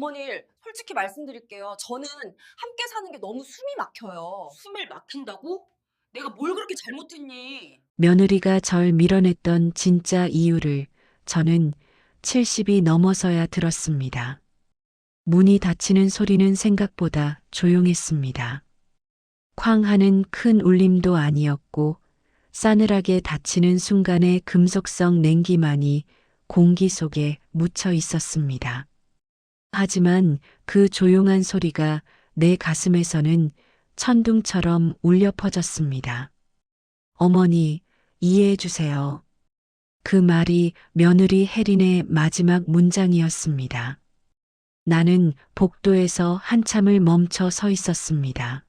어머니, 솔직히 말씀드릴게요. 저는 함께 사는 게 너무 숨이 막혀요. 숨을 막힌다고? 내가 뭘 그렇게 잘못했니? 며느리가 절 밀어냈던 진짜 이유를 저는 70이 넘어서야 들었습니다. 문이 닫히는 소리는 생각보다 조용했습니다. 쾅 하는 큰 울림도 아니었고 싸늘하게 닫히는 순간의 금속성 냉기만이 공기 속에 묻혀 있었습니다. 하지만 그 조용한 소리가 내 가슴에서는 천둥처럼 울려 퍼졌습니다. 어머니, 이해해 주세요. 그 말이 며느리 혜린의 마지막 문장이었습니다. 나는 복도에서 한참을 멈춰 서 있었습니다.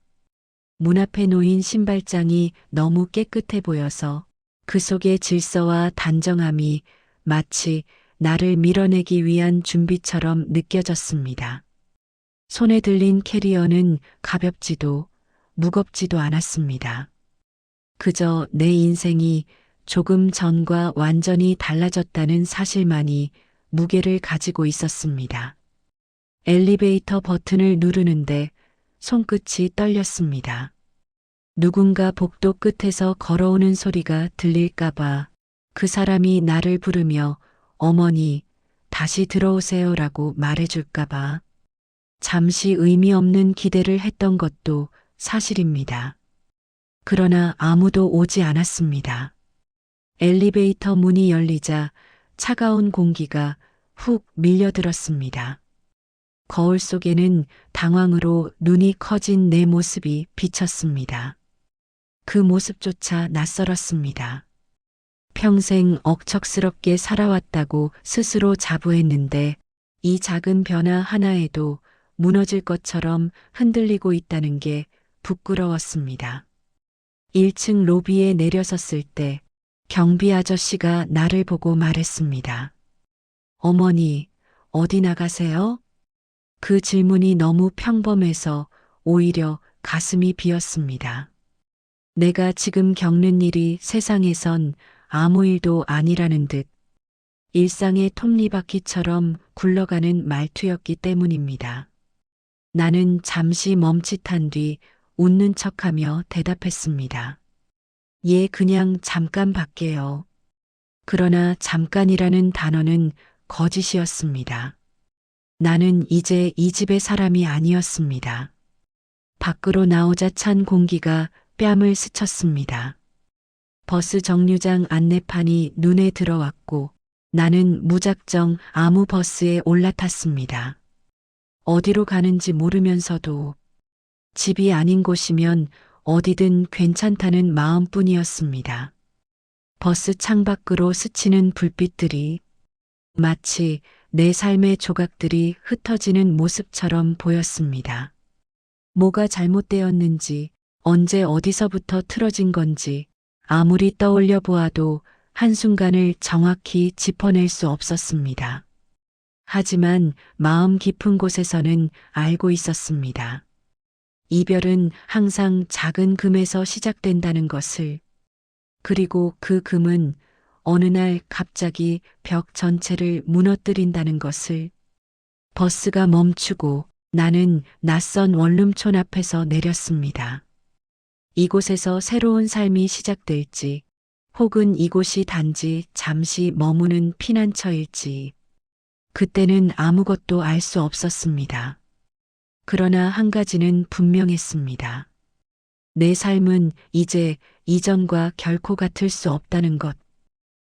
문 앞에 놓인 신발장이 너무 깨끗해 보여서 그 속의 질서와 단정함이 마치 나를 밀어내기 위한 준비처럼 느껴졌습니다. 손에 들린 캐리어는 가볍지도 무겁지도 않았습니다. 그저 내 인생이 조금 전과 완전히 달라졌다는 사실만이 무게를 가지고 있었습니다. 엘리베이터 버튼을 누르는데 손끝이 떨렸습니다. 누군가 복도 끝에서 걸어오는 소리가 들릴까봐 그 사람이 나를 부르며 어머니, 다시 들어오세요라고 말해줄까봐 잠시 의미 없는 기대를 했던 것도 사실입니다. 그러나 아무도 오지 않았습니다. 엘리베이터 문이 열리자 차가운 공기가 훅 밀려들었습니다. 거울 속에는 당황으로 눈이 커진 내 모습이 비쳤습니다. 그 모습조차 낯설었습니다. 평생 억척스럽게 살아왔다고 스스로 자부했는데 이 작은 변화 하나에도 무너질 것처럼 흔들리고 있다는 게 부끄러웠습니다. 1층 로비에 내려섰을 때 경비 아저씨가 나를 보고 말했습니다. 어머니, 어디 나가세요? 그 질문이 너무 평범해서 오히려 가슴이 비었습니다. 내가 지금 겪는 일이 세상에선 아무 일도 아니라는 듯 일상의 톱니바퀴처럼 굴러가는 말투였기 때문입니다. 나는 잠시 멈칫한 뒤 웃는 척하며 대답했습니다. 예, 그냥 잠깐 밖에요. 그러나 잠깐이라는 단어는 거짓이었습니다. 나는 이제 이 집의 사람이 아니었습니다. 밖으로 나오자 찬 공기가 뺨을 스쳤습니다. 버스 정류장 안내판이 눈에 들어왔고 나는 무작정 아무 버스에 올라탔습니다. 어디로 가는지 모르면서도 집이 아닌 곳이면 어디든 괜찮다는 마음뿐이었습니다. 버스 창밖으로 스치는 불빛들이 마치 내 삶의 조각들이 흩어지는 모습처럼 보였습니다. 뭐가 잘못되었는지, 언제 어디서부터 틀어진 건지 아무리 떠올려 보아도 한순간을 정확히 짚어낼 수 없었습니다. 하지만 마음 깊은 곳에서는 알고 있었습니다. 이별은 항상 작은 금에서 시작된다는 것을, 그리고 그 금은 어느 날 갑자기 벽 전체를 무너뜨린다는 것을. 버스가 멈추고 나는 낯선 원룸촌 앞에서 내렸습니다. 이곳에서 새로운 삶이 시작될지, 혹은 이곳이 단지 잠시 머무는 피난처일지, 그때는 아무것도 알 수 없었습니다. 그러나 한 가지는 분명했습니다. 내 삶은 이제 이전과 결코 같을 수 없다는 것.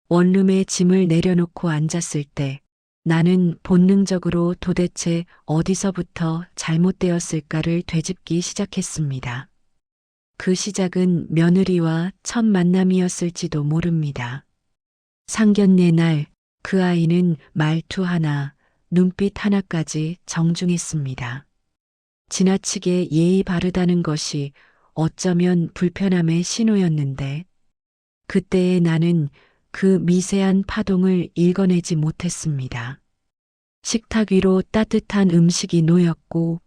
원룸에 짐을 내려놓고 앉았을 때 나는 본능적으로 도대체 어디서부터 잘못되었을까를 되짚기 시작했습니다. 그 시작은 며느리와 첫 만남이었을지도 모릅니다. 상견례 날 그 아이는 말투 하나, 눈빛 하나까지 정중했습니다. 지나치게 예의 바르다는 것이 어쩌면 불편함의 신호였는데 그때의 나는 그 미세한 파동을 읽어내지 못했습니다. 식탁 위로 따뜻한 음식이 놓였고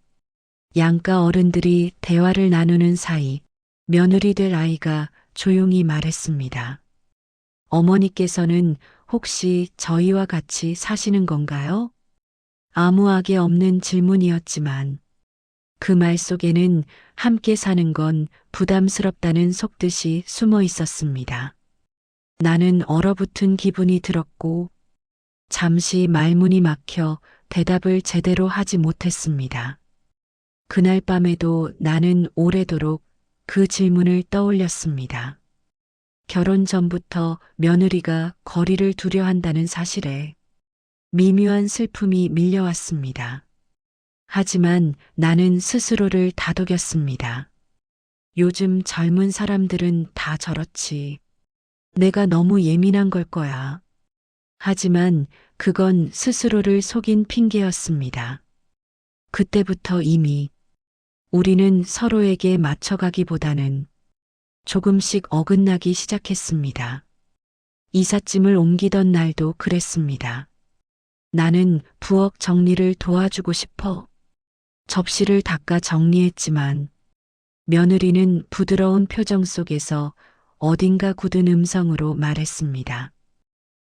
양가 어른들이 대화를 나누는 사이 며느리 될 아이가 조용히 말했습니다. 어머니께서는 혹시 저희와 같이 사시는 건가요? 아무 악의 없는 질문이었지만 그 말 속에는 함께 사는 건 부담스럽다는 속뜻이 숨어 있었습니다. 나는 얼어붙은 기분이 들었고 잠시 말문이 막혀 대답을 제대로 하지 못했습니다. 그날 밤에도 나는 오래도록 그 질문을 떠올렸습니다. 결혼 전부터 며느리가 거리를 두려 한다는 사실에 미묘한 슬픔이 밀려왔습니다. 하지만 나는 스스로를 다독였습니다. 요즘 젊은 사람들은 다 저렇지. 내가 너무 예민한 걸 거야. 하지만 그건 스스로를 속인 핑계였습니다. 그때부터 이미 우리는 서로에게 맞춰가기보다는 조금씩 어긋나기 시작했습니다. 이삿짐을 옮기던 날도 그랬습니다. 나는 부엌 정리를 도와주고 싶어 접시를 닦아 정리했지만 며느리는 부드러운 표정 속에서 어딘가 굳은 음성으로 말했습니다.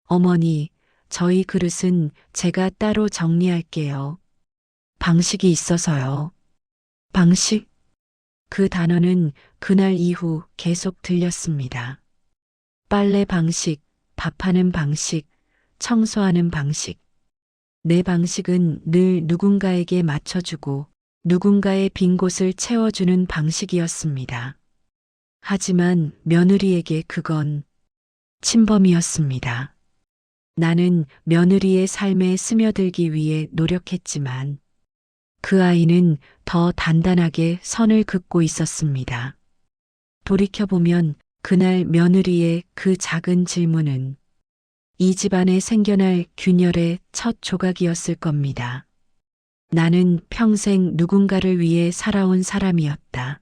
어머니, 저희 그릇은 제가 따로 정리할게요. 방식이 있어서요. 방식? 그 단어는 그날 이후 계속 들렸습니다. 빨래 방식, 밥하는 방식, 청소하는 방식. 내 방식은 늘 누군가에게 맞춰주고 누군가의 빈 곳을 채워주는 방식이었습니다. 하지만 며느리에게 그건 침범이었습니다. 나는 며느리의 삶에 스며들기 위해 노력했지만 그 아이는 더 단단하게 선을 긋고 있었습니다. 돌이켜보면 그날 며느리의 그 작은 질문은 이 집안에 생겨날 균열의 첫 조각이었을 겁니다. 나는 평생 누군가를 위해 살아온 사람이었다.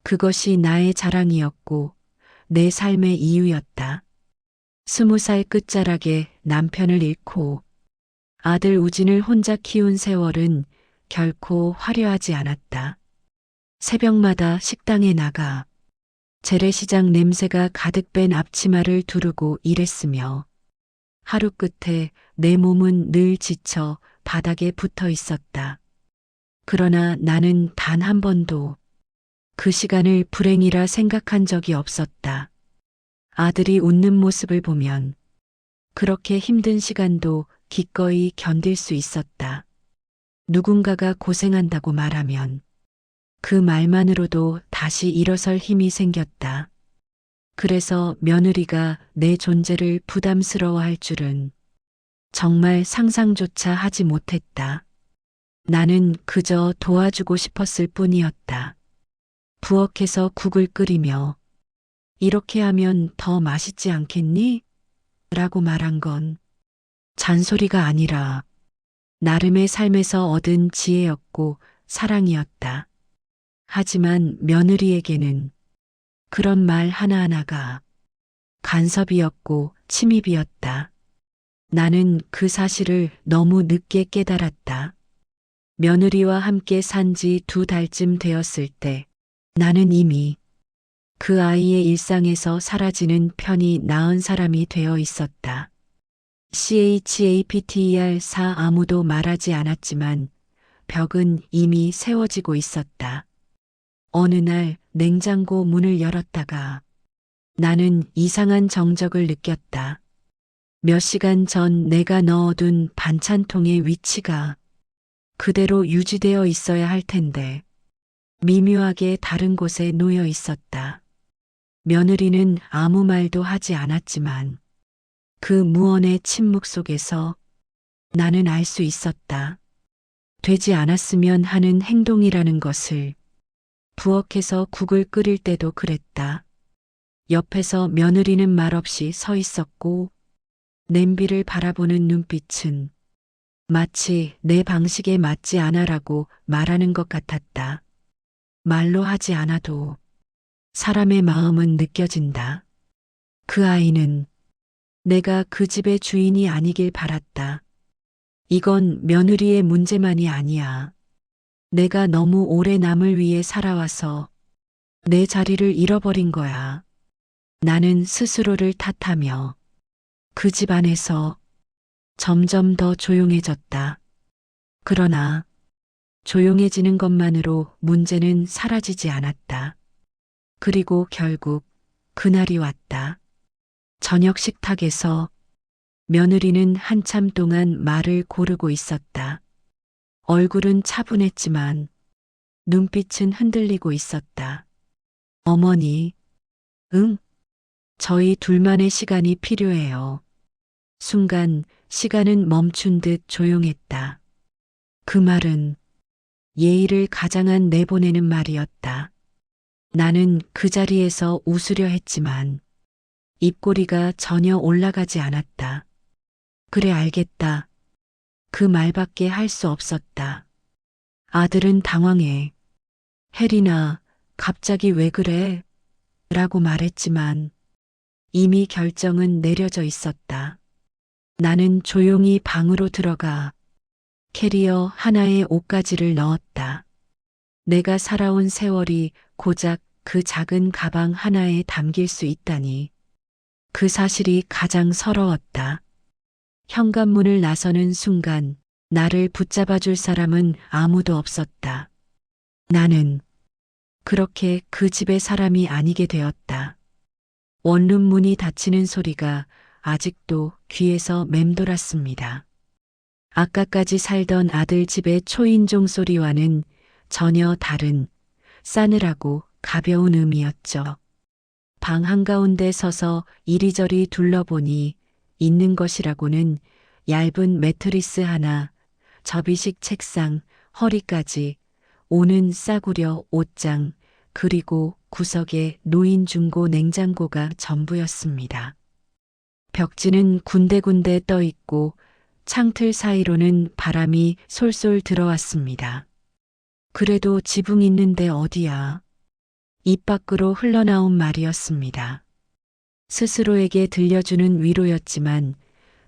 그것이 나의 자랑이었고 내 삶의 이유였다. 20살 끝자락에 남편을 잃고 아들 우진을 혼자 키운 세월은 결코 화려하지 않았다. 새벽마다 식당에 나가 재래시장 냄새가 가득 뺀 앞치마를 두르고 일했으며 하루 끝에 내 몸은 늘 지쳐 바닥에 붙어 있었다. 그러나 나는 단 한 번도 그 시간을 불행이라 생각한 적이 없었다. 아들이 웃는 모습을 보면 그렇게 힘든 시간도 기꺼이 견딜 수 있었다. 누군가가 고생한다고 말하면 그 말만으로도 다시 일어설 힘이 생겼다. 그래서 며느리가 내 존재를 부담스러워할 줄은 정말 상상조차 하지 못했다. 나는 그저 도와주고 싶었을 뿐이었다. 부엌에서 국을 끓이며 이렇게 하면 더 맛있지 않겠니? 라고 말한 건 잔소리가 아니라 나름의 삶에서 얻은 지혜였고 사랑이었다. 하지만 며느리에게는 그런 말 하나하나가 간섭이었고 침입이었다. 나는 그 사실을 너무 늦게 깨달았다. 며느리와 함께 산 지 2달쯤 되었을 때 나는 이미 그 아이의 일상에서 사라지는 편이 나은 사람이 되어 있었다. CHAPTER4 아무도 말하지 않았지만 벽은 이미 세워지고 있었다. 어느 날 냉장고 문을 열었다가 나는 이상한 정적을 느꼈다. 몇 시간 전 내가 넣어둔 반찬통의 위치가 그대로 유지되어 있어야 할 텐데 미묘하게 다른 곳에 놓여 있었다. 며느리는 아무 말도 하지 않았지만 그 무언의 침묵 속에서 나는 알 수 있었다. 되지 않았으면 하는 행동이라는 것을. 부엌에서 국을 끓일 때도 그랬다. 옆에서 며느리는 말없이 서 있었고 냄비를 바라보는 눈빛은 마치 내 방식에 맞지 않아라고 말하는 것 같았다. 말로 하지 않아도 사람의 마음은 느껴진다. 그 아이는 내가 그 집의 주인이 아니길 바랐다. 이건 며느리의 문제만이 아니야. 내가 너무 오래 남을 위해 살아와서 내 자리를 잃어버린 거야. 나는 스스로를 탓하며 그 집 안에서 점점 더 조용해졌다. 그러나 조용해지는 것만으로 문제는 사라지지 않았다. 그리고 결국 그날이 왔다. 저녁 식탁에서 며느리는 한참 동안 말을 고르고 있었다. 얼굴은 차분했지만 눈빛은 흔들리고 있었다. 어머니, 응, 저희 둘만의 시간이 필요해요. 순간 시간은 멈춘 듯 조용했다. 그 말은 예의를 가장한 내보내는 말이었다. 나는 그 자리에서 웃으려 했지만 입꼬리가 전혀 올라가지 않았다. 그래 알겠다. 그 말밖에 할 수 없었다. 아들은 당황해. 혜린아, 갑자기 왜 그래? 라고 말했지만 이미 결정은 내려져 있었다. 나는 조용히 방으로 들어가 캐리어 하나에 옷가지를 넣었다. 내가 살아온 세월이 고작 그 작은 가방 하나에 담길 수 있다니. 그 사실이 가장 서러웠다. 현관문을 나서는 순간 나를 붙잡아줄 사람은 아무도 없었다. 나는 그렇게 그 집의 사람이 아니게 되었다. 원룸 문이 닫히는 소리가 아직도 귀에서 맴돌았습니다. 아까까지 살던 아들 집의 초인종 소리와는 전혀 다른 싸늘하고 가벼운 음이었죠. 방 한가운데 서서 이리저리 둘러보니 있는 것이라고는 얇은 매트리스 하나, 접이식 책상, 허리까지 오는 싸구려 옷장, 그리고 구석에 노인 중고 냉장고가 전부였습니다. 벽지는 군데군데 떠 있고 창틀 사이로는 바람이 솔솔 들어왔습니다. 그래도 지붕 있는데 어디야? 입 밖으로 흘러나온 말이었습니다. 스스로에게 들려주는 위로였지만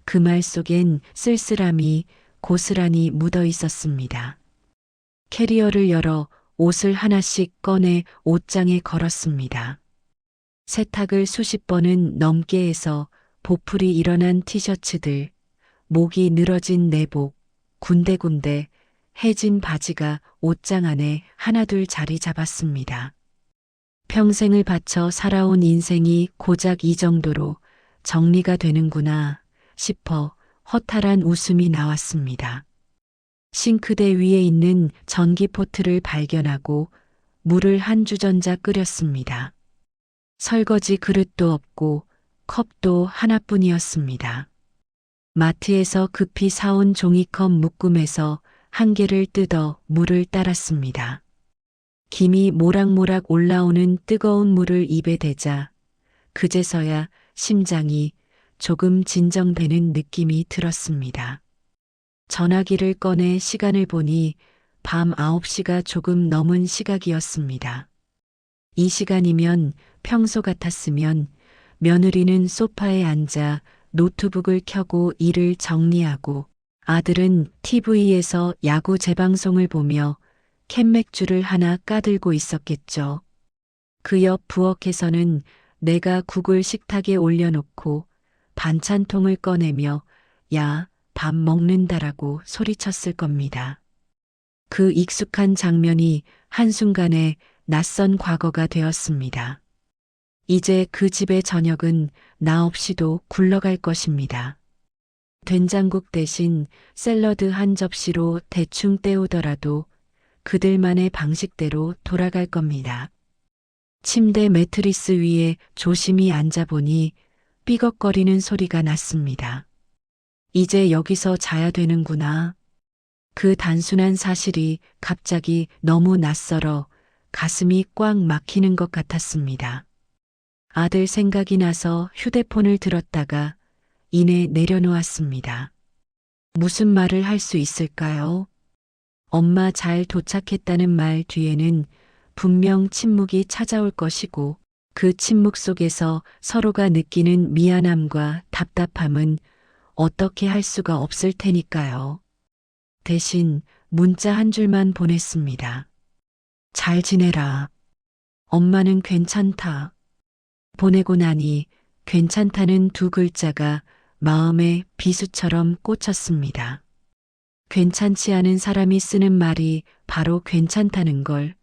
그 말 속엔 쓸쓸함이 고스란히 묻어 있었습니다. 캐리어를 열어 옷을 하나씩 꺼내 옷장에 걸었습니다. 세탁을 수십 번은 넘게 해서 보풀이 일어난 티셔츠들, 목이 늘어진 내복, 군데군데 해진 바지가 옷장 안에 하나둘 자리 잡았습니다. 평생을 바쳐 살아온 인생이 고작 이 정도로 정리가 되는구나 싶어 허탈한 웃음이 나왔습니다. 싱크대 위에 있는 전기포트를 발견하고 물을 한 주전자 끓였습니다. 설거지 그릇도 없고 컵도 하나뿐이었습니다. 마트에서 급히 사온 종이컵 묶음에서 한 개를 뜯어 물을 따랐습니다. 김이 모락모락 올라오는 뜨거운 물을 입에 대자 그제서야 심장이 조금 진정되는 느낌이 들었습니다. 전화기를 꺼내 시간을 보니 밤 9시가 조금 넘은 시각이었습니다. 이 시간이면 평소 같았으면 며느리는 소파에 앉아 노트북을 켜고 일을 정리하고 아들은 TV에서 야구 재방송을 보며 캔맥주를 하나 까들고 있었겠죠. 그 옆 부엌에서는 내가 국을 식탁에 올려놓고 반찬통을 꺼내며 야, 밥 먹는다라고 소리쳤을 겁니다. 그 익숙한 장면이 한순간에 낯선 과거가 되었습니다. 이제 그 집의 저녁은 나 없이도 굴러갈 것입니다. 된장국 대신 샐러드 한 접시로 대충 때우더라도 그들만의 방식대로 돌아갈 겁니다. 침대 매트리스 위에 조심히 앉아보니 삐걱거리는 소리가 났습니다. 이제 여기서 자야 되는구나. 그 단순한 사실이 갑자기 너무 낯설어 가슴이 꽉 막히는 것 같았습니다. 아들 생각이 나서 휴대폰을 들었다가 이내 내려놓았습니다. 무슨 말을 할 수 있을까요? 엄마 잘 도착했다는 말 뒤에는 분명 침묵이 찾아올 것이고 그 침묵 속에서 서로가 느끼는 미안함과 답답함은 어떻게 할 수가 없을 테니까요. 대신 문자 한 줄만 보냈습니다. 잘 지내라. 엄마는 괜찮다. 보내고 나니 괜찮다는 두 글자가 마음에 비수처럼 꽂혔습니다. 괜찮지 않은 사람이 쓰는 말이 바로 괜찮다는 걸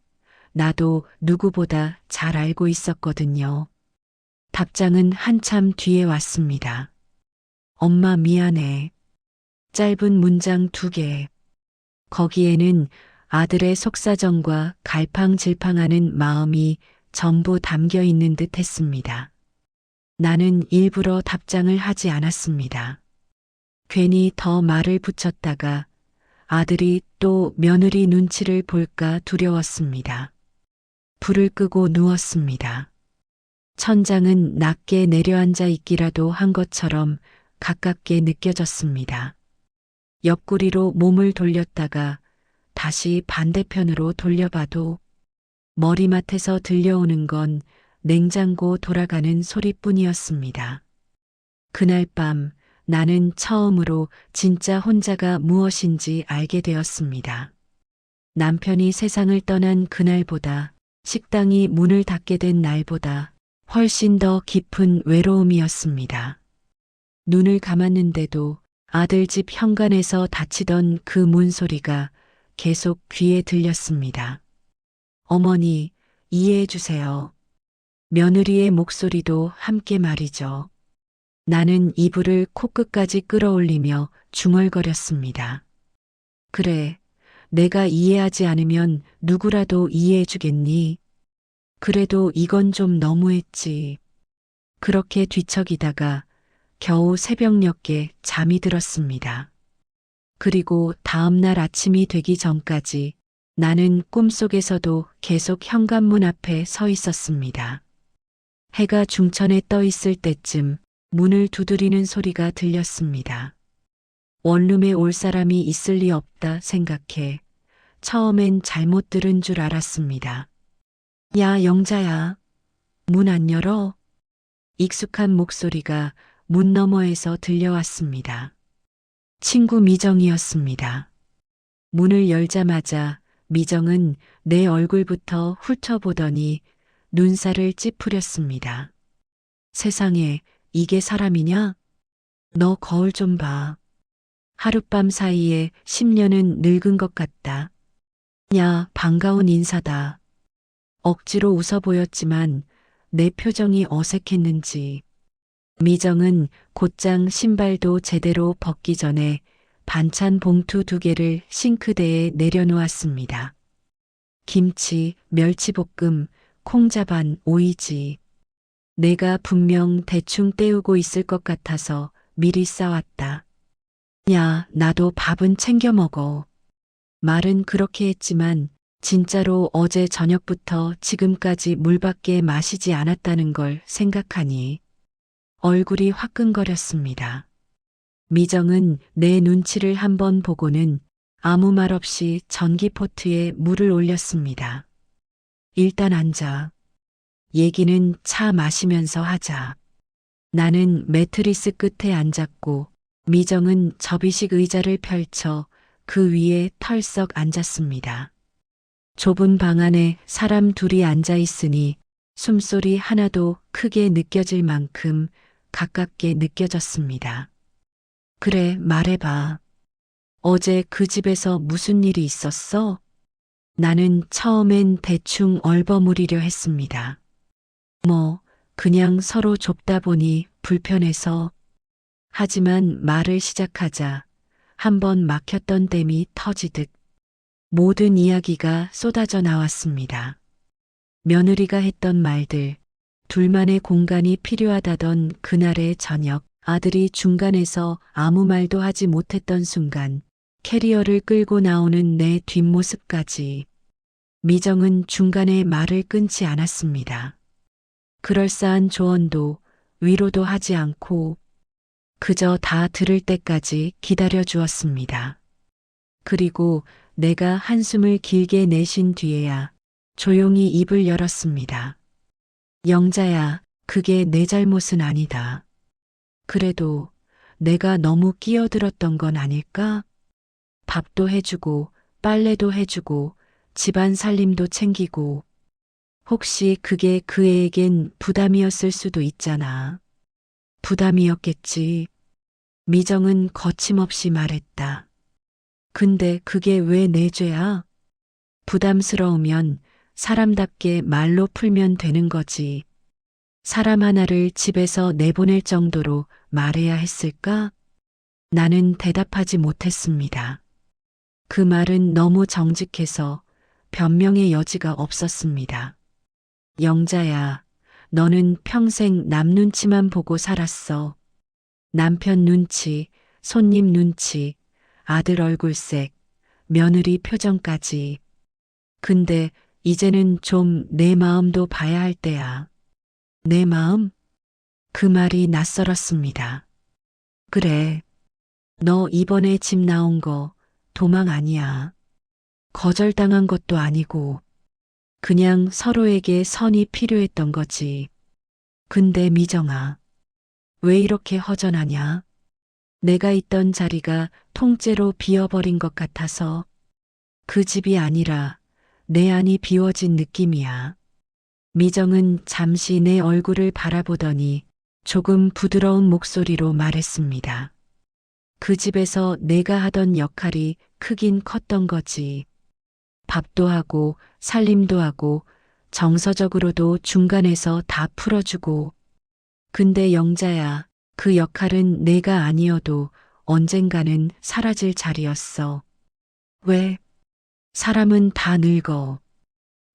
나도 누구보다 잘 알고 있었거든요. 답장은 한참 뒤에 왔습니다. 엄마 미안해. 짧은 문장 2개. 거기에는 아들의 속사정과 갈팡질팡하는 마음이 전부 담겨 있는 듯 했습니다. 나는 일부러 답장을 하지 않았습니다. 괜히 더 말을 붙였다가 아들이 또 며느리 눈치를 볼까 두려웠습니다. 불을 끄고 누웠습니다. 천장은 낮게 내려앉아 있기라도 한 것처럼 가깝게 느껴졌습니다. 옆구리로 몸을 돌렸다가 다시 반대편으로 돌려봐도 머리맡에서 들려오는 건 냉장고 돌아가는 소리뿐이었습니다. 그날 밤 나는 처음으로 진짜 혼자가 무엇인지 알게 되었습니다. 남편이 세상을 떠난 그날보다, 식당이 문을 닫게 된 날보다 훨씬 더 깊은 외로움이었습니다. 눈을 감았는데도 아들 집 현관에서 닫히던 그 문소리가 계속 귀에 들렸습니다. 어머니, 이해해 주세요. 며느리의 목소리도 함께 말이죠. 나는 이불을 코끝까지 끌어올리며 중얼거렸습니다. 그래, 내가 이해하지 않으면 누구라도 이해해 주겠니? 그래도 이건 좀 너무했지. 그렇게 뒤척이다가 겨우 새벽녘에 잠이 들었습니다. 그리고 다음 날 아침이 되기 전까지 나는 꿈속에서도 계속 현관문 앞에 서 있었습니다. 해가 중천에 떠 있을 때쯤 문을 두드리는 소리가 들렸습니다. 원룸에 올 사람이 있을 리 없다 생각해 처음엔 잘못 들은 줄 알았습니다. 야, 영자야. 문 안 열어? 익숙한 목소리가 문 너머에서 들려왔습니다. 친구 미정이었습니다. 문을 열자마자 미정은 내 얼굴부터 훑어보더니 눈살을 찌푸렸습니다. 세상에, 이게 사람이냐? 너 거울 좀 봐. 하룻밤 사이에 10년은 늙은 것 같다. 야, 반가운 인사다. 억지로 웃어 보였지만 내 표정이 어색했는지 미정은 곧장 신발도 제대로 벗기 전에 반찬 봉투 2개를 싱크대에 내려놓았습니다. 김치, 멸치볶음, 콩자반, 오이지. 내가 분명 대충 때우고 있을 것 같아서 미리 싸왔다. 야, 나도 밥은 챙겨 먹어. 말은 그렇게 했지만 진짜로 어제 저녁부터 지금까지 물밖에 마시지 않았다는 걸 생각하니 얼굴이 화끈거렸습니다. 미정은 내 눈치를 한번 보고는 아무 말 없이 전기포트에 물을 올렸습니다. 일단 앉아. 얘기는 차 마시면서 하자. 나는 매트리스 끝에 앉았고 미정은 접이식 의자를 펼쳐 그 위에 털썩 앉았습니다. 좁은 방 안에 사람 둘이 앉아 있으니 숨소리 하나도 크게 느껴질 만큼 가깝게 느껴졌습니다. 그래, 말해봐. 어제 그 집에서 무슨 일이 있었어? 나는 처음엔 대충 얼버무리려 했습니다. 그냥 서로 좁다 보니 불편해서. 하지만 말을 시작하자 한번 막혔던 댐이 터지듯 모든 이야기가 쏟아져 나왔습니다. 며느리가 했던 말들, 둘만의 공간이 필요하다던 그날의 저녁, 아들이 중간에서 아무 말도 하지 못했던 순간, 캐리어를 끌고 나오는 내 뒷모습까지. 미정은 중간에 말을 끊지 않았습니다. 그럴싸한 조언도 위로도 하지 않고 그저 다 들을 때까지 기다려 주었습니다. 그리고 내가 한숨을 길게 내쉰 뒤에야 조용히 입을 열었습니다. 영자야, 그게 내 잘못은 아니다. 그래도 내가 너무 끼어들었던 건 아닐까? 밥도 해주고 빨래도 해주고 집안 살림도 챙기고 혹시 그게 그 애에겐 부담이었을 수도 있잖아. 부담이었겠지. 미정은 거침없이 말했다. 근데 그게 왜 내 죄야? 부담스러우면 사람답게 말로 풀면 되는 거지. 사람 하나를 집에서 내보낼 정도로 말해야 했을까? 나는 대답하지 못했습니다. 그 말은 너무 정직해서 변명의 여지가 없었습니다. 영자야, 너는 평생 남 눈치만 보고 살았어. 남편 눈치, 손님 눈치, 아들 얼굴색, 며느리 표정까지. 근데 이제는 좀 내 마음도 봐야 할 때야. 내 마음? 그 말이 낯설었습니다. 그래. 너 이번에 집 나온 거 도망 아니야. 거절당한 것도 아니고 그냥 서로에게 선이 필요했던 거지. 근데 미정아, 왜 이렇게 허전하냐? 내가 있던 자리가 통째로 비어버린 것 같아서 그 집이 아니라 내 안이 비워진 느낌이야. 미정은 잠시 내 얼굴을 바라보더니 조금 부드러운 목소리로 말했습니다. 그 집에서 내가 하던 역할이 크긴 컸던 거지. 밥도 하고 살림도 하고 정서적으로도 중간에서 다 풀어주고. 근데 영자야, 그 역할은 내가 아니어도 언젠가는 사라질 자리였어. 왜? 사람은 다 늙어.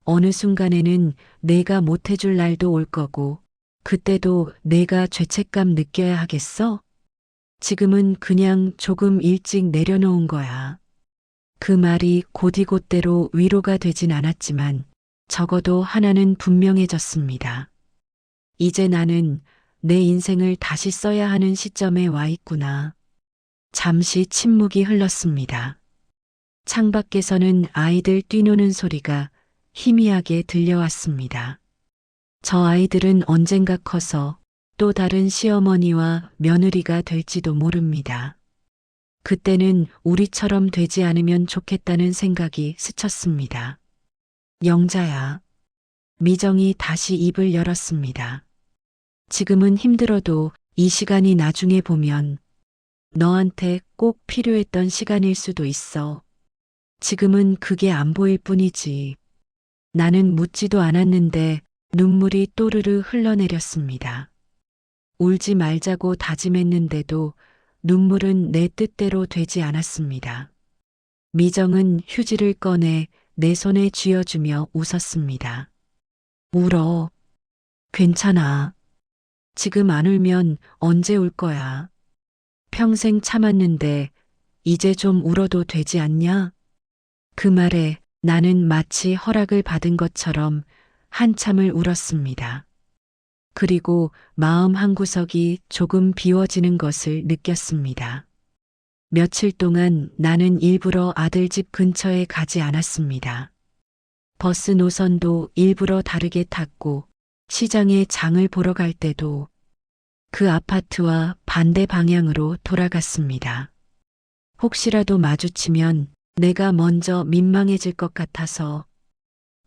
어느 순간에는 내가 못해줄 날도 올 거고, 그때도 내가 죄책감 느껴야 하겠어? 지금은 그냥 조금 일찍 내려놓은 거야. 그 말이 곧이곧대로 위로가 되진 않았지만, 적어도 하나는 분명해졌습니다. 이제 나는 내 인생을 다시 써야 하는 시점에 와 있구나. 잠시 침묵이 흘렀습니다. 창밖에서는 아이들 뛰노는 소리가 희미하게 들려왔습니다. 저 아이들은 언젠가 커서 또 다른 시어머니와 며느리가 될지도 모릅니다. 그때는 우리처럼 되지 않으면 좋겠다는 생각이 스쳤습니다. 영자야. 미정이 다시 입을 열었습니다. 지금은 힘들어도 이 시간이 나중에 보면 너한테 꼭 필요했던 시간일 수도 있어. 지금은 그게 안 보일 뿐이지. 나는 묻지도 않았는데 눈물이 또르르 흘러내렸습니다. 울지 말자고 다짐했는데도 눈물은 내 뜻대로 되지 않았습니다. 미정은 휴지를 꺼내 내 손에 쥐어주며 웃었습니다. 울어. 괜찮아. 지금 안 울면 언제 울 거야. 평생 참았는데 이제 좀 울어도 되지 않냐? 그 말에 나는 마치 허락을 받은 것처럼 한참을 울었습니다. 그리고 마음 한구석이 조금 비워지는 것을 느꼈습니다. 며칠 동안 나는 일부러 아들 집 근처에 가지 않았습니다. 버스 노선도 일부러 다르게 탔고 시장에 장을 보러 갈 때도 그 아파트와 반대 방향으로 돌아갔습니다. 혹시라도 마주치면 내가 먼저 민망해질 것 같아서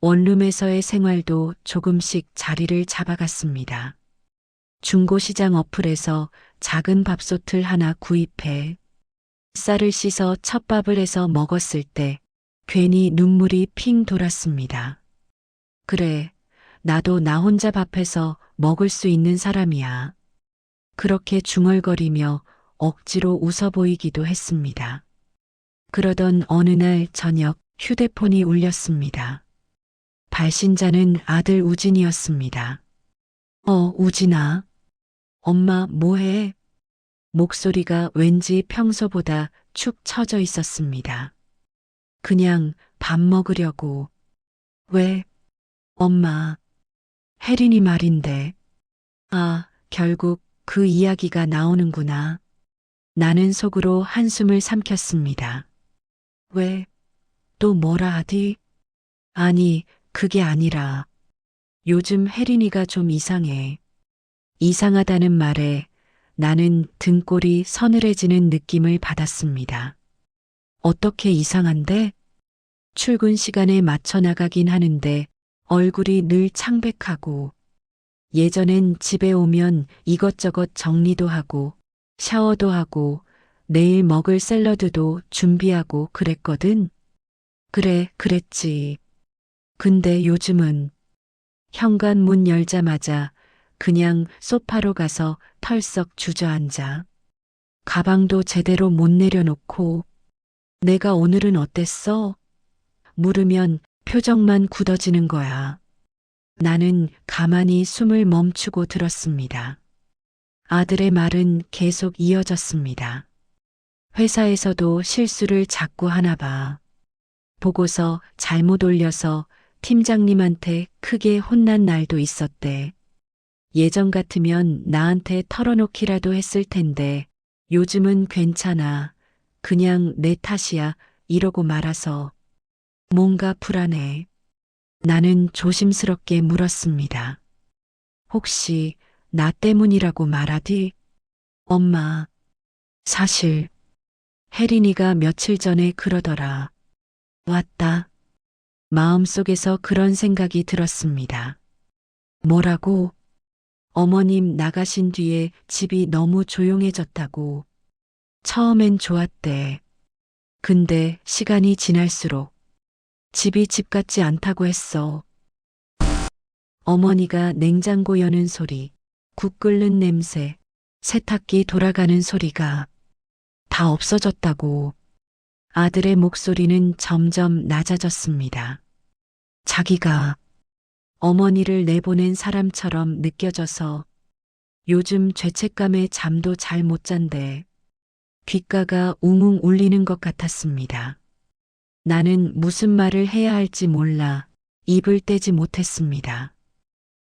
원룸에서의 생활도 조금씩 자리를 잡아갔습니다. 중고시장 어플에서 작은 밥솥을 하나 구입해 쌀을 씻어 첫 밥을 해서 먹었을 때 괜히 눈물이 핑 돌았습니다. 그래, 나도 나 혼자 밥해서 먹을 수 있는 사람이야. 그렇게 중얼거리며 억지로 웃어 보이기도 했습니다. 그러던 어느 날 저녁 휴대폰이 울렸습니다. 발신자는 아들 우진이었습니다. 우진아. 엄마 뭐해? 목소리가 왠지 평소보다 축 처져 있었습니다. 그냥 밥 먹으려고. 왜? 엄마. 혜린이 말인데. 아, 결국 그 이야기가 나오는구나. 나는 속으로 한숨을 삼켰습니다. 왜? 또 뭐라 하디? 아니, 그게 아니라 요즘 혜린이가 좀 이상해. 이상하다는 말에 나는 등골이 서늘해지는 느낌을 받았습니다. 어떻게 이상한데? 출근 시간에 맞춰 나가긴 하는데 얼굴이 늘 창백하고 예전엔 집에 오면 이것저것 정리도 하고 샤워도 하고 내일 먹을 샐러드도 준비하고 그랬거든. 그래, 그랬지. 근데 요즘은 현관문 열자마자 그냥 소파로 가서 털썩 주저앉아. 가방도 제대로 못 내려놓고 내가 오늘은 어땠어? 물으면 표정만 굳어지는 거야. 나는 가만히 숨을 멈추고 들었습니다. 아들의 말은 계속 이어졌습니다. 회사에서도 실수를 자꾸 하나 봐. 보고서 잘못 올려서 팀장님한테 크게 혼난 날도 있었대. 예전 같으면 나한테 털어놓기라도 했을 텐데 요즘은 괜찮아. 그냥 내 탓이야. 이러고 말아서 뭔가 불안해. 나는 조심스럽게 물었습니다. 혹시 나 때문이라고 말하디? 엄마, 사실 혜린이가 며칠 전에 그러더라. 왔다. 마음속에서 그런 생각이 들었습니다. 뭐라고? 어머님 나가신 뒤에 집이 너무 조용해졌다고. 처음엔 좋았대. 근데 시간이 지날수록 집이 집 같지 않다고 했어. 어머니가 냉장고 여는 소리, 국 끓는 냄새, 세탁기 돌아가는 소리가 다 없어졌다고. 아들의 목소리는 점점 낮아졌습니다. 자기가 어머니를 내보낸 사람처럼 느껴져서 요즘 죄책감에 잠도 잘 못 잔대. 귓가가 웅웅 울리는 것 같았습니다. 나는 무슨 말을 해야 할지 몰라 입을 떼지 못했습니다.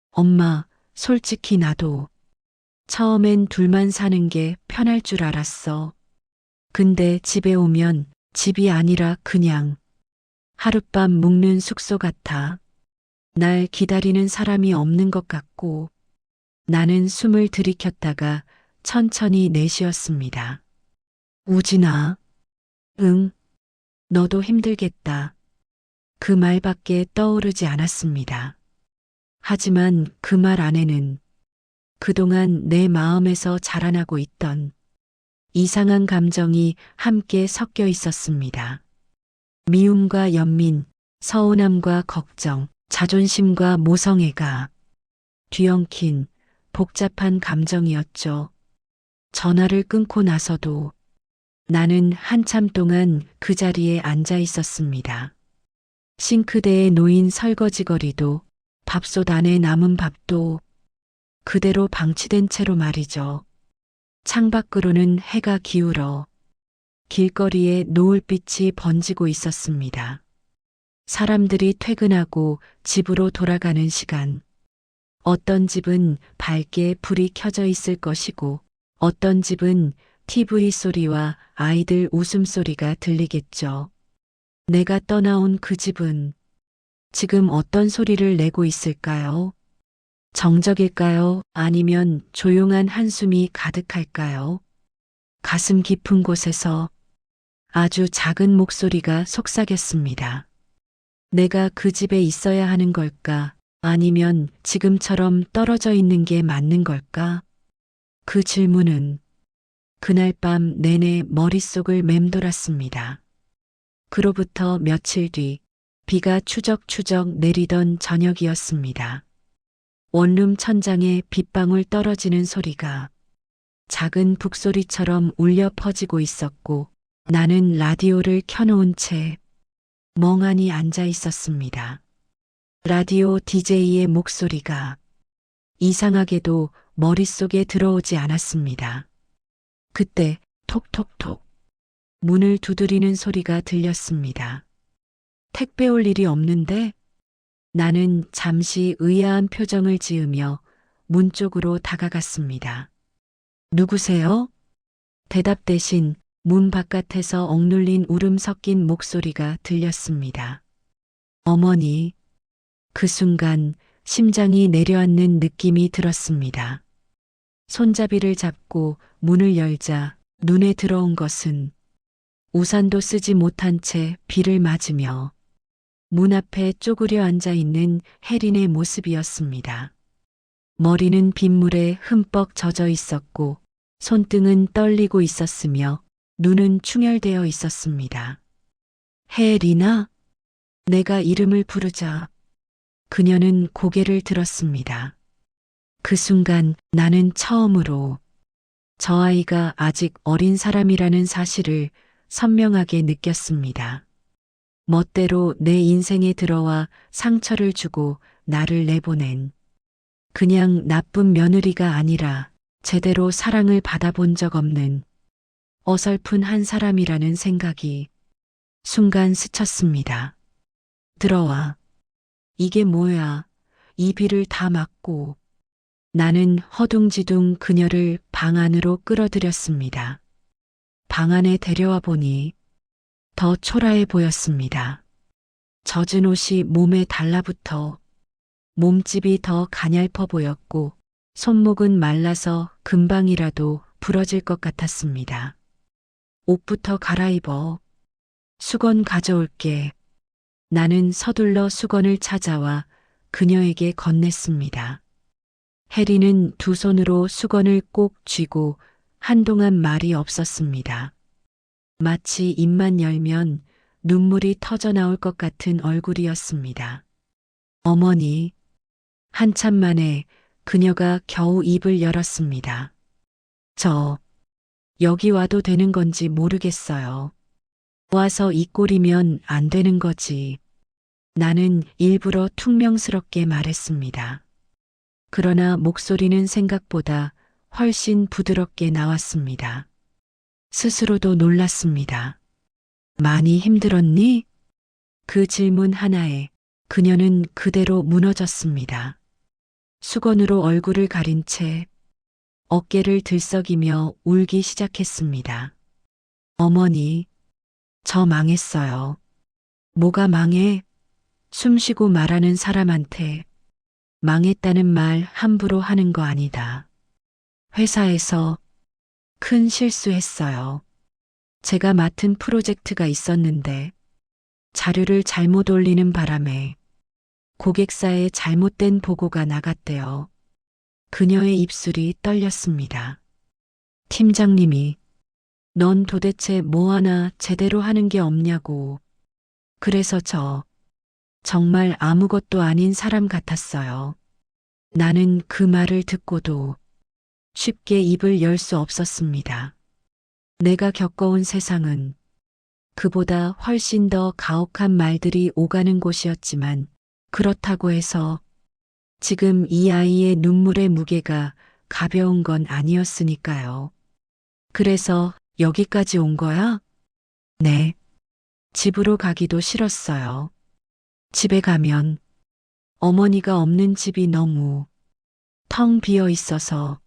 엄마, 솔직히 나도 처음엔 둘만 사는 게 편할 줄 알았어. 근데 집에 오면 집이 아니라 그냥 하룻밤 묵는 숙소 같아. 날 기다리는 사람이 없는 것 같고 나는 숨을 들이켰다가 천천히 내쉬었습니다. 우진아. 응, 너도 힘들겠다. 그 말밖에 떠오르지 않았습니다. 하지만 그 말 안에는 그동안 내 마음에서 자라나고 있던 이상한 감정이 함께 섞여 있었습니다. 미움과 연민, 서운함과 걱정, 자존심과 모성애가 뒤엉킨 복잡한 감정이었죠. 전화를 끊고 나서도 나는 한참 동안 그 자리에 앉아 있었습니다. 싱크대에 놓인 설거지거리도 밥솥 안에 남은 밥도 그대로 방치된 채로 말이죠. 창밖으로는 해가 기울어 길거리에 노을빛이 번지고 있었습니다. 사람들이 퇴근하고 집으로 돌아가는 시간. 어떤 집은 밝게 불이 켜져 있을 것이고 어떤 집은 TV 소리와 아이들 웃음소리가 들리겠죠. 내가 떠나온 그 집은 지금 어떤 소리를 내고 있을까요? 정적일까요? 아니면 조용한 한숨이 가득할까요? 가슴 깊은 곳에서 아주 작은 목소리가 속삭였습니다. 내가 그 집에 있어야 하는 걸까? 아니면 지금처럼 떨어져 있는 게 맞는 걸까? 그 질문은 그날 밤 내내 머릿속을 맴돌았습니다. 그로부터 며칠 뒤 비가 추적추적 내리던 저녁이었습니다. 원룸 천장에 빗방울 떨어지는 소리가 작은 북소리처럼 울려 퍼지고 있었고 나는 라디오를 켜놓은 채 멍하니 앉아 있었습니다. 라디오 DJ의 목소리가 이상하게도 머릿속에 들어오지 않았습니다. 그때 톡톡톡 문을 두드리는 소리가 들렸습니다. 택배 올 일이 없는데? 나는 잠시 의아한 표정을 지으며 문 쪽으로 다가갔습니다. 누구세요? 대답 대신 문 바깥에서 억눌린 울음 섞인 목소리가 들렸습니다. 어머니. 그 순간 심장이 내려앉는 느낌이 들었습니다. 손잡이를 잡고 문을 열자 눈에 들어온 것은 우산도 쓰지 못한 채 비를 맞으며 문 앞에 쪼그려 앉아 있는 혜린의 모습이었습니다. 머리는 빗물에 흠뻑 젖어 있었고 손등은 떨리고 있었으며 눈은 충혈되어 있었습니다. 혜리나? 내가 이름을 부르자 그녀는 고개를 들었습니다. 그 순간 나는 처음으로 저 아이가 아직 어린 사람이라는 사실을 선명하게 느꼈습니다. 멋대로 내 인생에 들어와 상처를 주고 나를 내보낸 그냥 나쁜 며느리가 아니라 제대로 사랑을 받아본 적 없는 어설픈 한 사람이라는 생각이 순간 스쳤습니다. 들어와. 이게 뭐야. 이 비를 다 막고 나는 허둥지둥 그녀를 방 안으로 끌어들였습니다. 방 안에 데려와 보니 더 초라해 보였습니다. 젖은 옷이 몸에 달라붙어 몸집이 더 가냘퍼 보였고 손목은 말라서 금방이라도 부러질 것 같았습니다. 옷부터 갈아입어. 수건 가져올게. 나는 서둘러 수건을 찾아와 그녀에게 건넸습니다. 해리는 두 손으로 수건을 꼭 쥐고 한동안 말이 없었습니다. 마치 입만 열면 눈물이 터져 나올 것 같은 얼굴이었습니다. 어머니, 한참 만에 그녀가 겨우 입을 열었습니다. 저, 여기 와도 되는 건지 모르겠어요. 와서 이 꼴이면 안 되는 거지. 나는 일부러 퉁명스럽게 말했습니다. 그러나 목소리는 생각보다 훨씬 부드럽게 나왔습니다. 스스로도 놀랐습니다. 많이 힘들었니? 그 질문 하나에 그녀는 그대로 무너졌습니다. 수건으로 얼굴을 가린 채 어깨를 들썩이며 울기 시작했습니다. 어머니, 저 망했어요. 뭐가 망해? 숨쉬고 말하는 사람한테 망했다는 말 함부로 하는 거 아니다. 회사에서 큰 실수했어요. 제가 맡은 프로젝트가 있었는데 자료를 잘못 올리는 바람에 고객사에 잘못된 보고가 나갔대요. 그녀의 입술이 떨렸습니다. 팀장님이 넌 도대체 뭐 하나 제대로 하는 게 없냐고. 그래서 저 정말 아무것도 아닌 사람 같았어요. 나는 그 말을 듣고도 쉽게 입을 열 수 없었습니다. 내가 겪어온 세상은 그보다 훨씬 더 가혹한 말들이 오가는 곳이었지만 그렇다고 해서 지금 이 아이의 눈물의 무게가 가벼운 건 아니었으니까요. 그래서 여기까지 온 거야? 네. 집으로 가기도 싫었어요. 집에 가면 어머니가 없는 집이 너무 텅 비어 있어서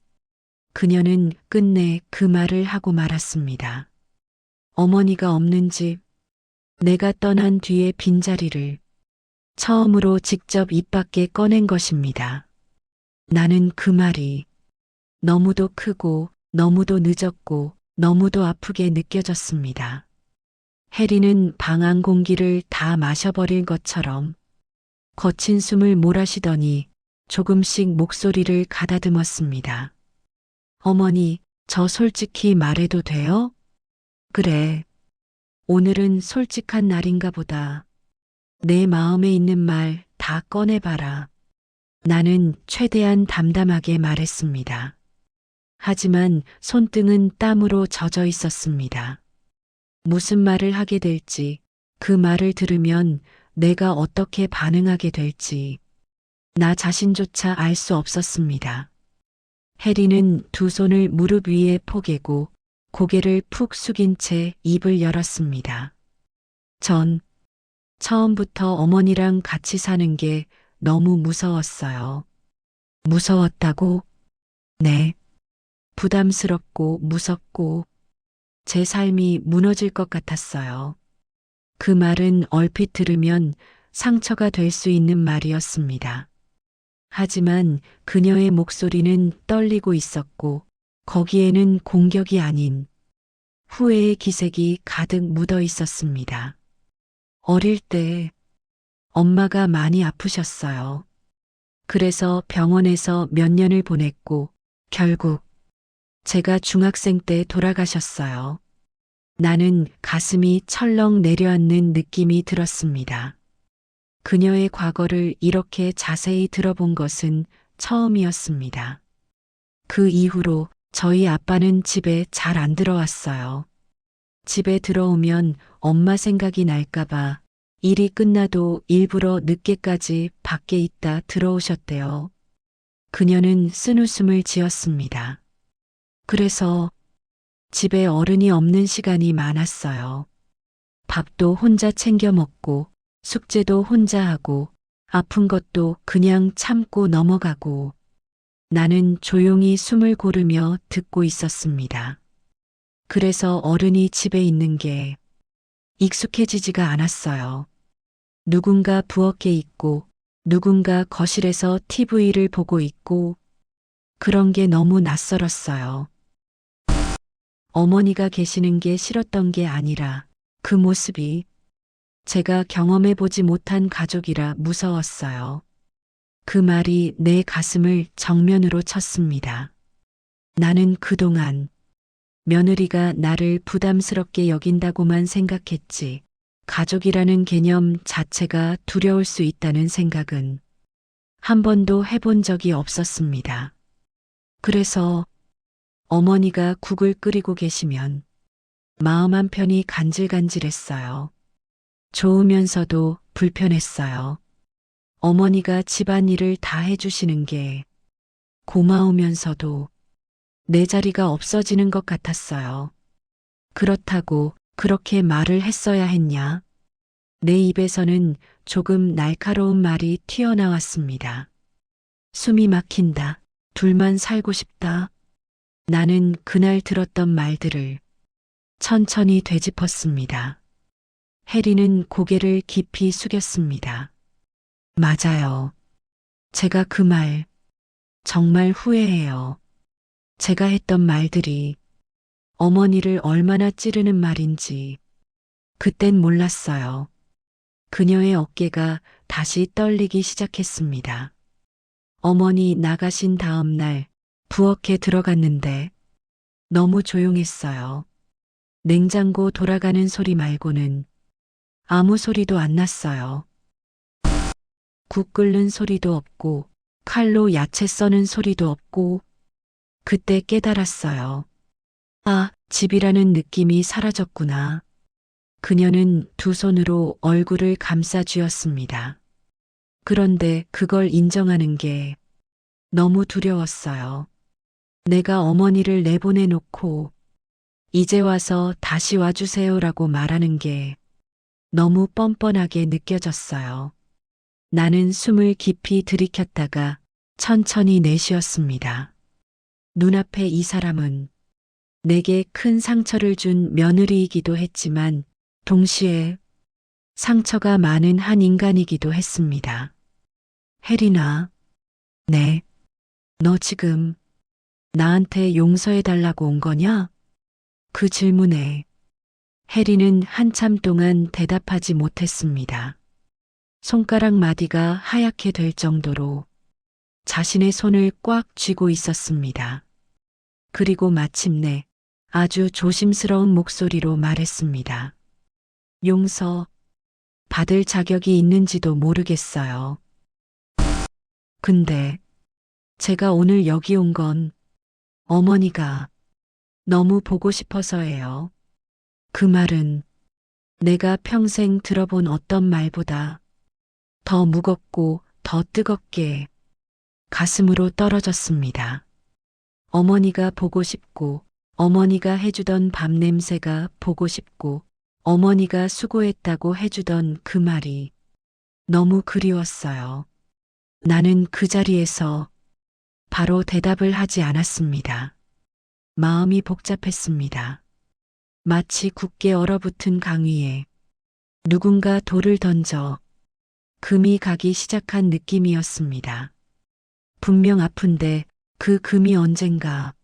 그녀는 끝내 그 말을 하고 말았습니다. 어머니가 없는 집, 내가 떠난 뒤의 빈자리를 처음으로 직접 입 밖에 꺼낸 것입니다. 나는 그 말이 너무도 크고 너무도 늦었고 너무도 아프게 느껴졌습니다. 해리는 방 안 공기를 다 마셔버릴 것처럼 거친 숨을 몰아쉬더니 조금씩 목소리를 가다듬었습니다. 어머니, 저 솔직히 말해도 돼요? 그래. 오늘은 솔직한 날인가 보다. 내 마음에 있는 말 다 꺼내봐라. 나는 최대한 담담하게 말했습니다. 하지만 손등은 땀으로 젖어 있었습니다. 무슨 말을 하게 될지, 그 말을 들으면 내가 어떻게 반응하게 될지, 나 자신조차 알 수 없었습니다. 해리는 두 손을 무릎 위에 포개고 고개를 푹 숙인 채 입을 열었습니다. 전 처음부터 어머니랑 같이 사는 게 너무 무서웠어요. 무서웠다고? 네. 부담스럽고 무섭고 제 삶이 무너질 것 같았어요. 그 말은 얼핏 들으면 상처가 될 수 있는 말이었습니다. 하지만 그녀의 목소리는 떨리고 있었고 거기에는 공격이 아닌 후회의 기색이 가득 묻어 있었습니다. 어릴 때 엄마가 많이 아프셨어요. 그래서 병원에서 몇 년을 보냈고 결국 제가 중학생 때 돌아가셨어요. 나는 가슴이 철렁 내려앉는 느낌이 들었습니다. 그녀의 과거를 이렇게 자세히 들어본 것은 처음이었습니다. 그 이후로 저희 아빠는 집에 잘 안 들어왔어요. 집에 들어오면 엄마 생각이 날까봐 일이 끝나도 일부러 늦게까지 밖에 있다 들어오셨대요. 그녀는 쓴웃음을 지었습니다. 그래서 집에 어른이 없는 시간이 많았어요. 밥도 혼자 챙겨 먹고 숙제도 혼자 하고 아픈 것도 그냥 참고 넘어가고 나는 조용히 숨을 고르며 듣고 있었습니다. 그래서 어른이 집에 있는 게 익숙해지지가 않았어요. 누군가 부엌에 있고 누군가 거실에서 TV를 보고 있고 그런 게 너무 낯설었어요. 어머니가 계시는 게 싫었던 게 아니라 그 모습이 제가 경험해 보지 못한 가족이라 무서웠어요. 그 말이 내 가슴을 정면으로 쳤습니다. 나는 그동안 며느리가 나를 부담스럽게 여긴다고만 생각했지, 가족이라는 개념 자체가 두려울 수 있다는 생각은 한 번도 해본 적이 없었습니다. 그래서 어머니가 국을 끓이고 계시면 마음 한편이 간질간질했어요. 좋으면서도 불편했어요. 어머니가 집안일을 다 해주시는 게 고마우면서도 내 자리가 없어지는 것 같았어요. 그렇다고 그렇게 말을 했어야 했냐? 내 입에서는 조금 날카로운 말이 튀어나왔습니다. 숨이 막힌다. 둘만 살고 싶다. 나는 그날 들었던 말들을 천천히 되짚었습니다. 혜리는 고개를 깊이 숙였습니다. 맞아요. 제가 그 말 정말 후회해요. 제가 했던 말들이 어머니를 얼마나 찌르는 말인지 그땐 몰랐어요. 그녀의 어깨가 다시 떨리기 시작했습니다. 어머니 나가신 다음 날 부엌에 들어갔는데 너무 조용했어요. 냉장고 돌아가는 소리 말고는 아무 소리도 안 났어요. 국 끓는 소리도 없고 칼로 야채 써는 소리도 없고 그때 깨달았어요. 아, 집이라는 느낌이 사라졌구나. 그녀는 두 손으로 얼굴을 감싸 쥐었습니다. 그런데 그걸 인정하는 게 너무 두려웠어요. 내가 어머니를 내보내놓고 이제 와서 다시 와주세요라고 말하는 게 너무 뻔뻔하게 느껴졌어요. 나는 숨을 깊이 들이켰다가 천천히 내쉬었습니다. 눈앞에 이 사람은 내게 큰 상처를 준 며느리이기도 했지만 동시에 상처가 많은 한 인간이기도 했습니다. 혜리나, 네, 너 지금 나한테 용서해달라고 온 거냐? 그 질문에 혜리는 한참 동안 대답하지 못했습니다. 손가락 마디가 하얗게 될 정도로 자신의 손을 꽉 쥐고 있었습니다. 그리고 마침내 아주 조심스러운 목소리로 말했습니다. 용서 받을 자격이 있는지도 모르겠어요. 근데 제가 오늘 여기 온 건 어머니가 너무 보고 싶어서예요. 그 말은 내가 평생 들어본 어떤 말보다 더 무겁고 더 뜨겁게 가슴으로 떨어졌습니다. 어머니가 보고 싶고 어머니가 해주던 밥 냄새가 보고 싶고 어머니가 수고했다고 해주던 그 말이 너무 그리웠어요. 나는 그 자리에서 바로 대답을 하지 않았습니다. 마음이 복잡했습니다. 마치 굳게 얼어붙은 강 위에 누군가 돌을 던져 금이 가기 시작한 느낌이었습니다. 분명 아픈데 그 금이 언젠가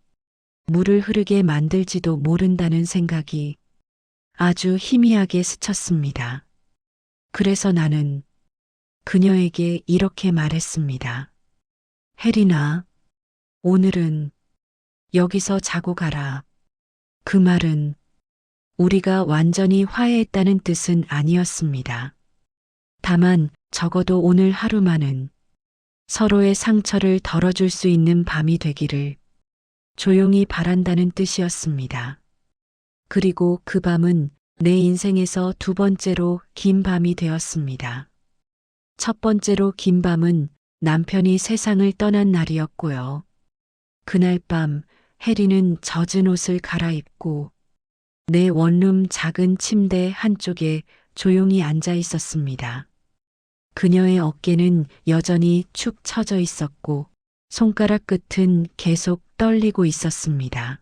물을 흐르게 만들지도 모른다는 생각이 아주 희미하게 스쳤습니다. 그래서 나는 그녀에게 이렇게 말했습니다. 혜리나, 오늘은 여기서 자고 가라. 그 말은 우리가 완전히 화해했다는 뜻은 아니었습니다. 다만 적어도 오늘 하루만은 서로의 상처를 덜어줄 수 있는 밤이 되기를 조용히 바란다는 뜻이었습니다. 그리고 그 밤은 내 인생에서 두 번째로 긴 밤이 되었습니다. 첫 번째로 긴 밤은 남편이 세상을 떠난 날이었고요. 그날 밤 혜리는 젖은 옷을 갈아입고 내 원룸 작은 침대 한쪽에 조용히 앉아 있었습니다. 그녀의 어깨는 여전히 축 처져 있었고 손가락 끝은 계속 떨리고 있었습니다.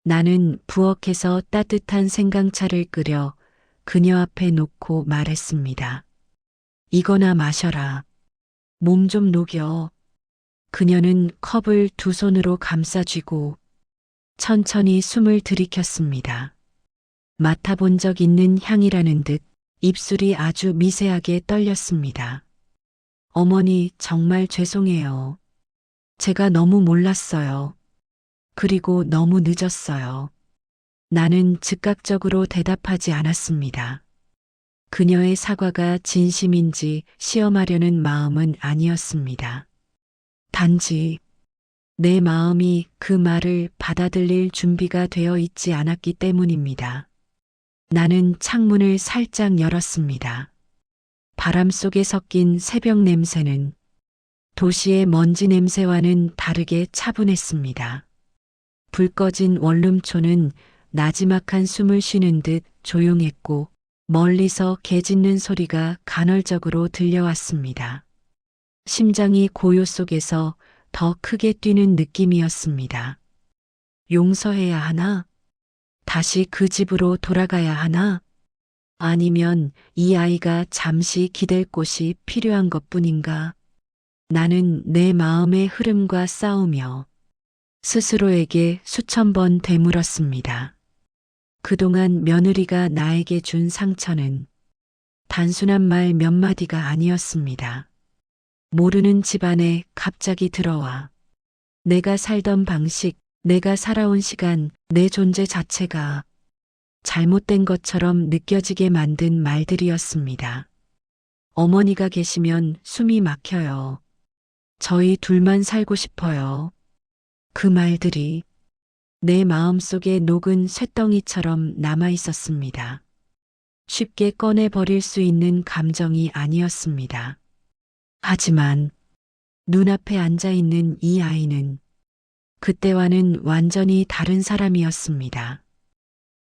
나는 부엌에서 따뜻한 생강차를 끓여 그녀 앞에 놓고 말했습니다. 이거나 마셔라. 몸 좀 녹여. 그녀는 컵을 두 손으로 감싸쥐고 천천히 숨을 들이켰습니다. 맡아본 적 있는 향이라는 듯 입술이 아주 미세하게 떨렸습니다. 어머니, 정말 죄송해요. 제가 너무 몰랐어요. 그리고 너무 늦었어요. 나는 즉각적으로 대답하지 않았습니다. 그녀의 사과가 진심인지 시험하려는 마음은 아니었습니다. 단지 내 마음이 그 말을 받아들일 준비가 되어 있지 않았기 때문입니다. 나는 창문을 살짝 열었습니다. 바람 속에 섞인 새벽 냄새는 도시의 먼지 냄새와는 다르게 차분했습니다. 불 꺼진 원룸촌은 나지막한 숨을 쉬는 듯 조용했고 멀리서 개 짖는 소리가 간헐적으로 들려왔습니다. 심장이 고요 속에서 더 크게 뛰는 느낌이었습니다. 용서해야 하나? 다시 그 집으로 돌아가야 하나? 아니면 이 아이가 잠시 기댈 곳이 필요한 것뿐인가? 나는 내 마음의 흐름과 싸우며 스스로에게 수천 번 되물었습니다. 그동안 며느리가 나에게 준 상처는 단순한 말 몇 마디가 아니었습니다. 모르는 집안에 갑자기 들어와 내가 살던 방식, 내가 살아온 시간, 내 존재 자체가 잘못된 것처럼 느껴지게 만든 말들이었습니다. 어머니가 계시면 숨이 막혀요. 저희 둘만 살고 싶어요. 그 말들이 내 마음속에 녹은 쇳덩이처럼 남아 있었습니다. 쉽게 꺼내버릴 수 있는 감정이 아니었습니다. 하지만 눈앞에 앉아 있는 이 아이는 그때와는 완전히 다른 사람이었습니다.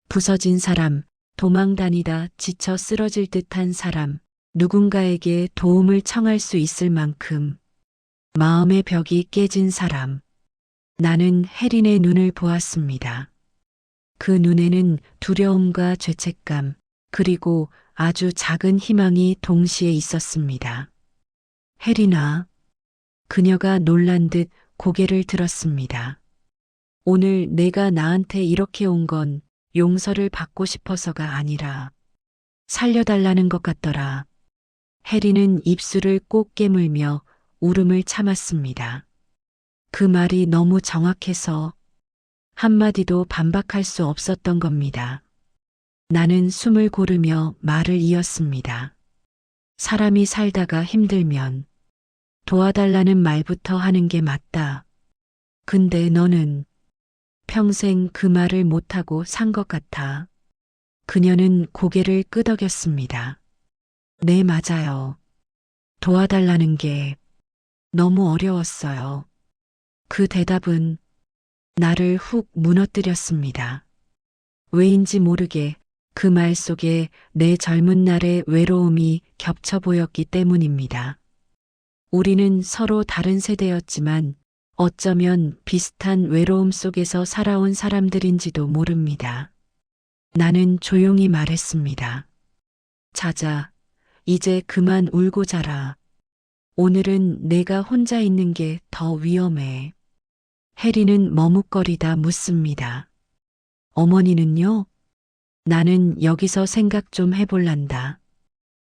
부서진 사람, 도망다니다 지쳐 쓰러질 듯한 사람, 누군가에게 도움을 청할 수 있을 만큼 마음의 벽이 깨진 사람. 나는 혜린의 눈을 보았습니다. 그 눈에는 두려움과 죄책감, 그리고 아주 작은 희망이 동시에 있었습니다. 혜린아. 그녀가 놀란 듯 고개를 들었습니다. 오늘 내가 나한테 이렇게 온 건 용서를 받고 싶어서가 아니라 살려달라는 것 같더라. 혜린은 입술을 꼭 깨물며 울음을 참았습니다. 그 말이 너무 정확해서 한마디도 반박할 수 없었던 겁니다. 나는 숨을 고르며 말을 이었습니다. 사람이 살다가 힘들면 도와달라는 말부터 하는 게 맞다. 근데 너는 평생 그 말을 못하고 산 것 같아. 그녀는 고개를 끄덕였습니다. 네, 맞아요. 도와달라는 게 너무 어려웠어요. 그 대답은 나를 훅 무너뜨렸습니다. 왜인지 모르게 그 말 속에 내 젊은 날의 외로움이 겹쳐 보였기 때문입니다. 우리는 서로 다른 세대였지만 어쩌면 비슷한 외로움 속에서 살아온 사람들인지도 모릅니다. 나는 조용히 말했습니다. 자자, 이제 그만 울고 자라. 오늘은 내가 혼자 있는 게 더 위험해. 혜리는 머뭇거리다 묻습니다. 어머니는요? 나는 여기서 생각 좀 해볼란다.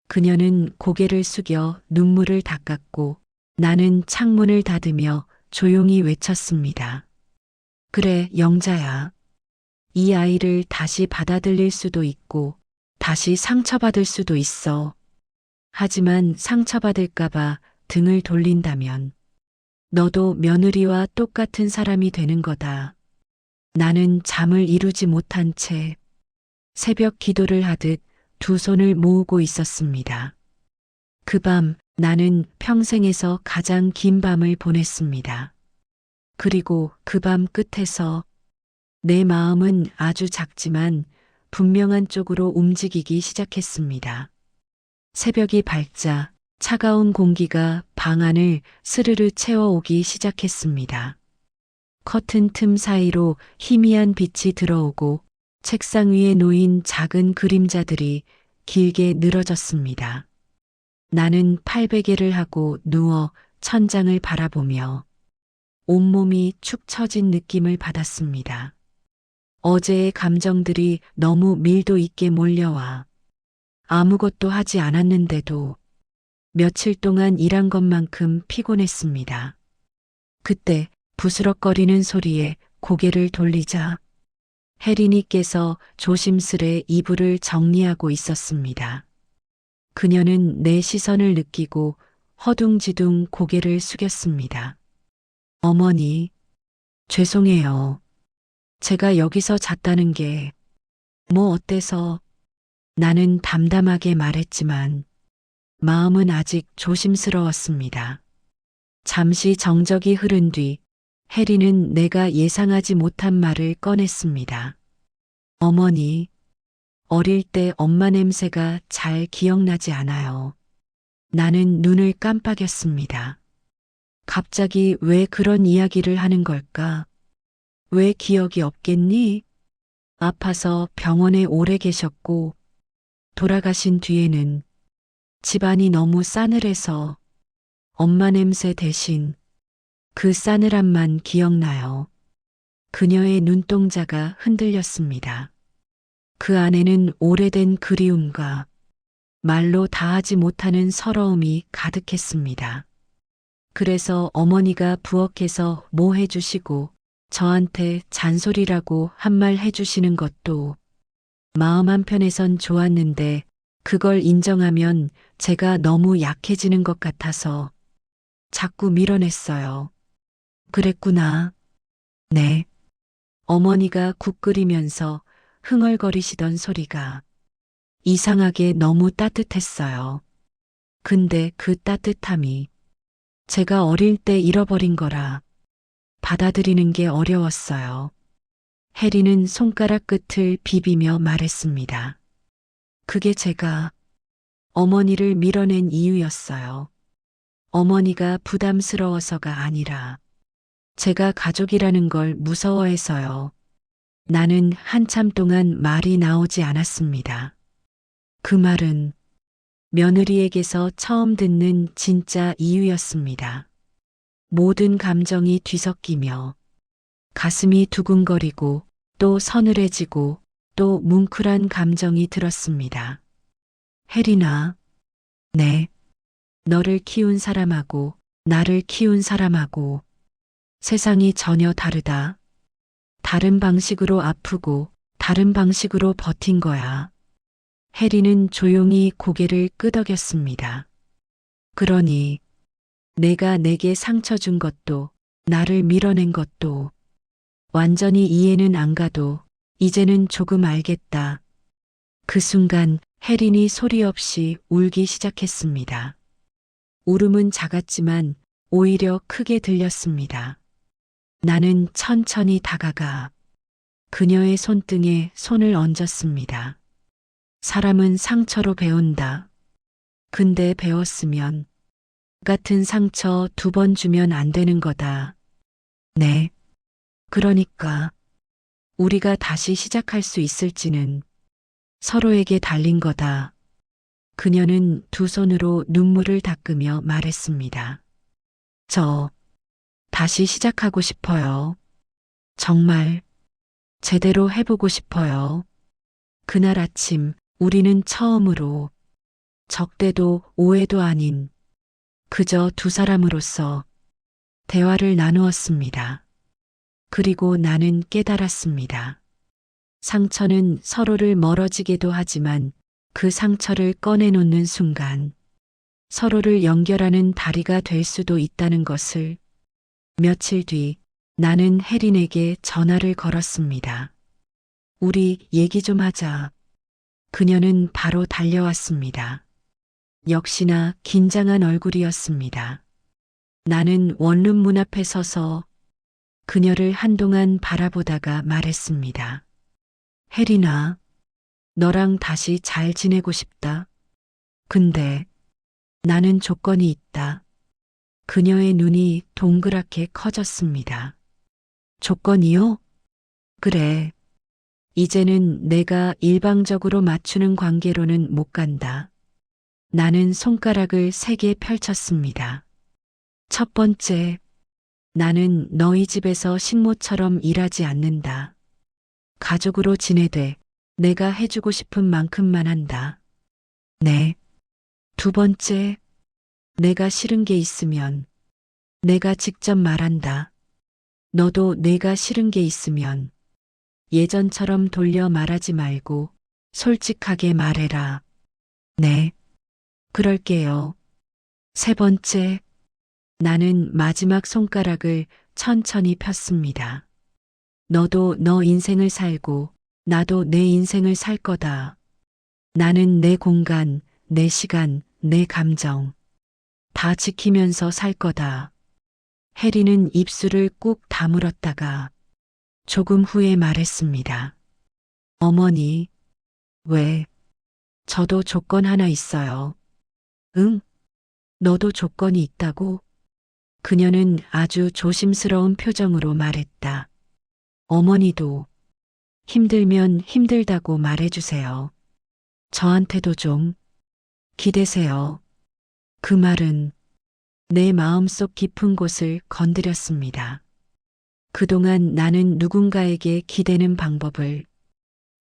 그녀는 고개를 숙여 눈물을 닦았고 나는 창문을 닫으며 조용히 외쳤습니다. 그래, 영자야. 이 아이를 다시 받아들일 수도 있고 다시 상처받을 수도 있어. 하지만 상처받을까봐 등을 돌린다면 너도 며느리와 똑같은 사람이 되는 거다. 나는 잠을 이루지 못한 채 새벽 기도를 하듯 두 손을 모으고 있었습니다. 그 밤 나는 평생에서 가장 긴 밤을 보냈습니다. 그리고 그 밤 끝에서 내 마음은 아주 작지만 분명한 쪽으로 움직이기 시작했습니다. 새벽이 밝자 차가운 공기가 방 안을 스르르 채워오기 시작했습니다. 커튼 틈 사이로 희미한 빛이 들어오고 책상 위에 놓인 작은 그림자들이 길게 늘어졌습니다. 나는 팔베개를 하고 누워 천장을 바라보며 온몸이 축 처진 느낌을 받았습니다. 어제의 감정들이 너무 밀도 있게 몰려와 아무것도 하지 않았는데도 며칠 동안 일한 것만큼 피곤했습니다. 그때 부스럭거리는 소리에 고개를 돌리자 혜린이께서 조심스레 이불을 정리하고 있었습니다. 그녀는 내 시선을 느끼고 허둥지둥 고개를 숙였습니다. 어머니, 죄송해요. 제가 여기서 잤다는 게 뭐 어때서? 나는 담담하게 말했지만 마음은 아직 조심스러웠습니다. 잠시 정적이 흐른 뒤 혜리는 내가 예상하지 못한 말을 꺼냈습니다. 어머니, 어릴 때 엄마 냄새가 잘 기억나지 않아요. 나는 눈을 깜빡였습니다. 갑자기 왜 그런 이야기를 하는 걸까? 왜 기억이 없겠니? 아파서 병원에 오래 계셨고 돌아가신 뒤에는 집안이 너무 싸늘해서 엄마 냄새 대신 그 싸늘함만 기억나요. 그녀의 눈동자가 흔들렸습니다. 그 안에는 오래된 그리움과 말로 다하지 못하는 서러움이 가득했습니다. 그래서 어머니가 부엌에서 뭐 해주시고 저한테 잔소리라고 한 말 해주시는 것도 마음 한편에선 좋았는데 그걸 인정하면 제가 너무 약해지는 것 같아서 자꾸 밀어냈어요. 그랬구나. 네. 어머니가 국 끓이면서 흥얼거리시던 소리가 이상하게 너무 따뜻했어요. 근데 그 따뜻함이 제가 어릴 때 잃어버린 거라 받아들이는 게 어려웠어요. 혜리는 손가락 끝을 비비며 말했습니다. 그게 제가 어머니를 밀어낸 이유였어요. 어머니가 부담스러워서가 아니라 제가 가족이라는 걸 무서워해서요. 나는 한참 동안 말이 나오지 않았습니다. 그 말은 며느리에게서 처음 듣는 진짜 이유였습니다. 모든 감정이 뒤섞이며 가슴이 두근거리고 또 서늘해지고 또 뭉클한 감정이 들었습니다. 혜린아, 네. 너를 키운 사람하고 나를 키운 사람하고 세상이 전혀 다르다. 다른 방식으로 아프고 다른 방식으로 버틴 거야. 혜리는 조용히 고개를 끄덕였습니다. 그러니 내가 내게 상처 준 것도 나를 밀어낸 것도 완전히 이해는 안 가도 이제는 조금 알겠다. 그 순간 혜린이 소리 없이 울기 시작했습니다. 울음은 작았지만 오히려 크게 들렸습니다. 나는 천천히 다가가 그녀의 손등에 손을 얹었습니다. 사람은 상처로 배운다. 근데 배웠으면 같은 상처 2번 주면 안 되는 거다. 네. 그러니까 우리가 다시 시작할 수 있을지는 서로에게 달린 거다. 그녀는 두 손으로 눈물을 닦으며 말했습니다. 저 다시 시작하고 싶어요. 정말 제대로 해보고 싶어요. 그날 아침 우리는 처음으로 적대도 오해도 아닌 그저 두 사람으로서 대화를 나누었습니다. 그리고 나는 깨달았습니다. 상처는 서로를 멀어지게도 하지만 그 상처를 꺼내놓는 순간 서로를 연결하는 다리가 될 수도 있다는 것을. 며칠 뒤 나는 혜린에게 전화를 걸었습니다. 우리 얘기 좀 하자. 그녀는 바로 달려왔습니다. 역시나 긴장한 얼굴이었습니다. 나는 원룸 문 앞에 서서 그녀를 한동안 바라보다가 말했습니다. 혜린아, 너랑 다시 잘 지내고 싶다. 근데 나는 조건이 있다. 그녀의 눈이 동그랗게 커졌습니다. 조건이요? 그래. 이제는 내가 일방적으로 맞추는 관계로는 못 간다. 나는 손가락을 3개 펼쳤습니다. 첫 번째, 나는 너희 집에서 식모처럼 일하지 않는다. 가족으로 지내되 내가 해주고 싶은 만큼만 한다. 네. 두 번째, 내가 싫은 게 있으면 내가 직접 말한다. 너도 내가 싫은 게 있으면 예전처럼 돌려 말하지 말고 솔직하게 말해라. 네. 그럴게요. 세 번째, 나는 마지막 손가락을 천천히 폈습니다. 너도 너 인생을 살고 나도 내 인생을 살 거다. 나는 내 공간, 내 시간, 내 감정 다 지키면서 살 거다. 혜리는 입술을 꾹 다물었다가 조금 후에 말했습니다. 어머니, 왜? 저도 조건 하나 있어요. 응? 너도 조건이 있다고? 그녀는 아주 조심스러운 표정으로 말했다. 어머니도 힘들면 힘들다고 말해주세요. 저한테도 좀 기대세요. 그 말은 내 마음속 깊은 곳을 건드렸습니다. 그동안 나는 누군가에게 기대는 방법을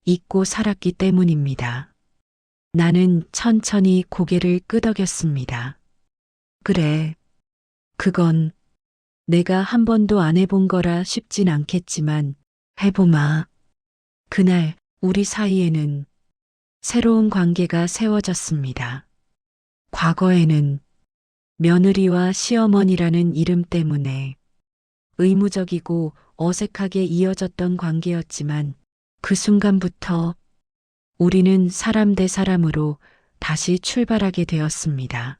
잊고 살았기 때문입니다. 나는 천천히 고개를 끄덕였습니다. 그래. 그건 내가 한 번도 안 해본 거라 쉽진 않겠지만 해보마. 그날 우리 사이에는 새로운 관계가 세워졌습니다. 과거에는 며느리와 시어머니라는 이름 때문에 의무적이고 어색하게 이어졌던 관계였지만 그 순간부터 우리는 사람 대 사람으로 다시 출발하게 되었습니다.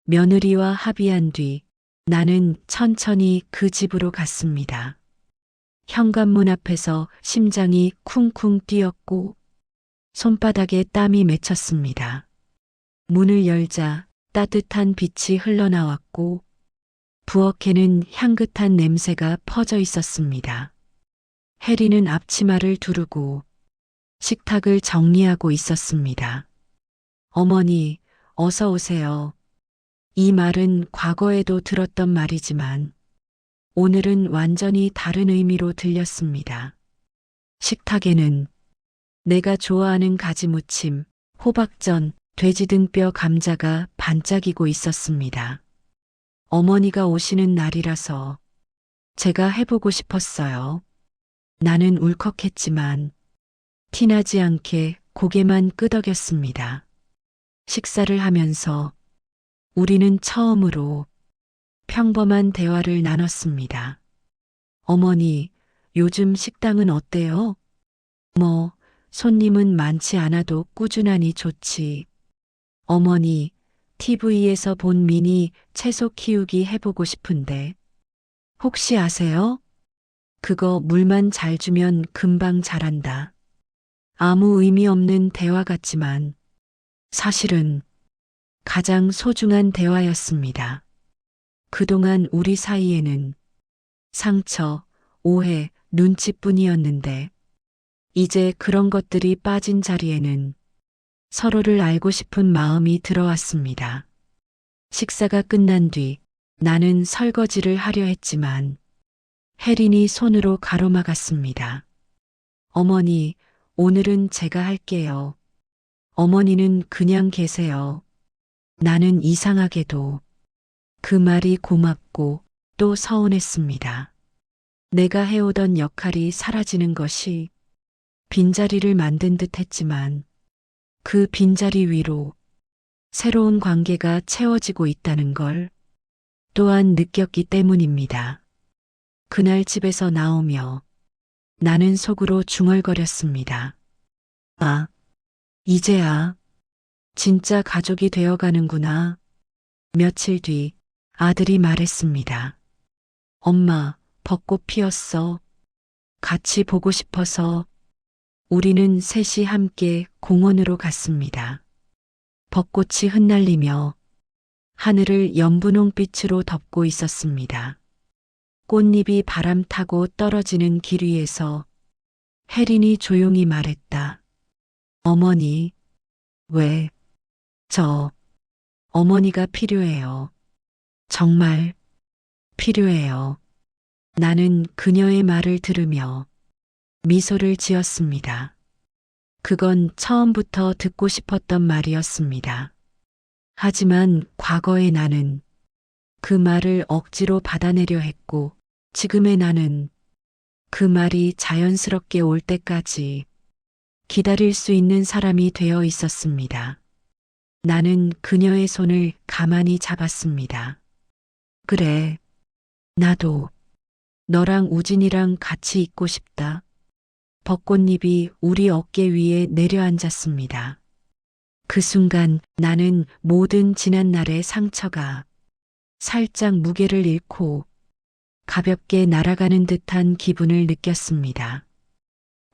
며느리와 합의한 뒤 나는 천천히 그 집으로 갔습니다. 현관문 앞에서 심장이 쿵쿵 뛰었고 손바닥에 땀이 맺혔습니다. 문을 열자 따뜻한 빛이 흘러나왔고 부엌에는 향긋한 냄새가 퍼져 있었습니다. 혜리는 앞치마를 두르고 식탁을 정리하고 있었습니다. 어머니, 어서 오세요. 이 말은 과거에도 들었던 말이지만 오늘은 완전히 다른 의미로 들렸습니다. 식탁에는 내가 좋아하는 가지무침, 호박전, 돼지등뼈 감자가 반짝이고 있었습니다. 어머니가 오시는 날이라서 제가 해보고 싶었어요. 나는 울컥했지만 티나지 않게 고개만 끄덕였습니다. 식사를 하면서 우리는 처음으로 평범한 대화를 나눴습니다. 어머니, 요즘 식당은 어때요? 손님은 많지 않아도 꾸준하니 좋지. 어머니, TV에서 본 미니 채소 키우기 해보고 싶은데. 혹시 아세요? 그거 물만 잘 주면 금방 자란다. 아무 의미 없는 대화 같지만 사실은 가장 소중한 대화였습니다. 그동안 우리 사이에는 상처, 오해, 눈치뿐이었는데 이제 그런 것들이 빠진 자리에는 서로를 알고 싶은 마음이 들어왔습니다. 식사가 끝난 뒤 나는 설거지를 하려 했지만 혜린이 손으로 가로막았습니다. 어머니, 오늘은 제가 할게요. 어머니는 그냥 계세요. 나는 이상하게도 그 말이 고맙고 또 서운했습니다. 내가 해오던 역할이 사라지는 것이 빈자리를 만든 듯 했지만 그 빈자리 위로 새로운 관계가 채워지고 있다는 걸 또한 느꼈기 때문입니다. 그날 집에서 나오며 나는 속으로 중얼거렸습니다. 아, 이제야 진짜 가족이 되어가는구나. 며칠 뒤 아들이 말했습니다. 엄마, 벚꽃 피었어. 같이 보고 싶어서 우리는 셋이 함께 공원으로 갔습니다. 벚꽃이 흩날리며 하늘을 연분홍빛으로 덮고 있었습니다. 꽃잎이 바람 타고 떨어지는 길 위에서 혜린이 조용히 말했다. 어머니, 왜, 어머니가 필요해요. 정말 필요해요. 나는 그녀의 말을 들으며 미소를 지었습니다. 그건 처음부터 듣고 싶었던 말이었습니다. 하지만 과거의 나는 그 말을 억지로 받아내려 했고 지금의 나는 그 말이 자연스럽게 올 때까지 기다릴 수 있는 사람이 되어 있었습니다. 나는 그녀의 손을 가만히 잡았습니다. 그래, 나도 너랑 우진이랑 같이 있고 싶다. 벚꽃잎이 우리 어깨 위에 내려앉았습니다. 그 순간 나는 모든 지난 날의 상처가 살짝 무게를 잃고 가볍게 날아가는 듯한 기분을 느꼈습니다.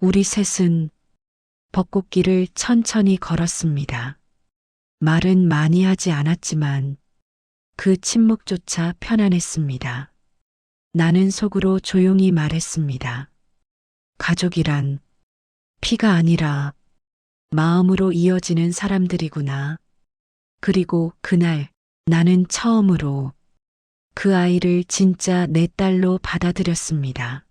우리 셋은 벚꽃길을 천천히 걸었습니다. 말은 많이 하지 않았지만 그 침묵조차 편안했습니다. 나는 속으로 조용히 말했습니다. 가족이란 피가 아니라 마음으로 이어지는 사람들이구나. 그리고 그날 나는 처음으로 그 아이를 진짜 내 딸로 받아들였습니다.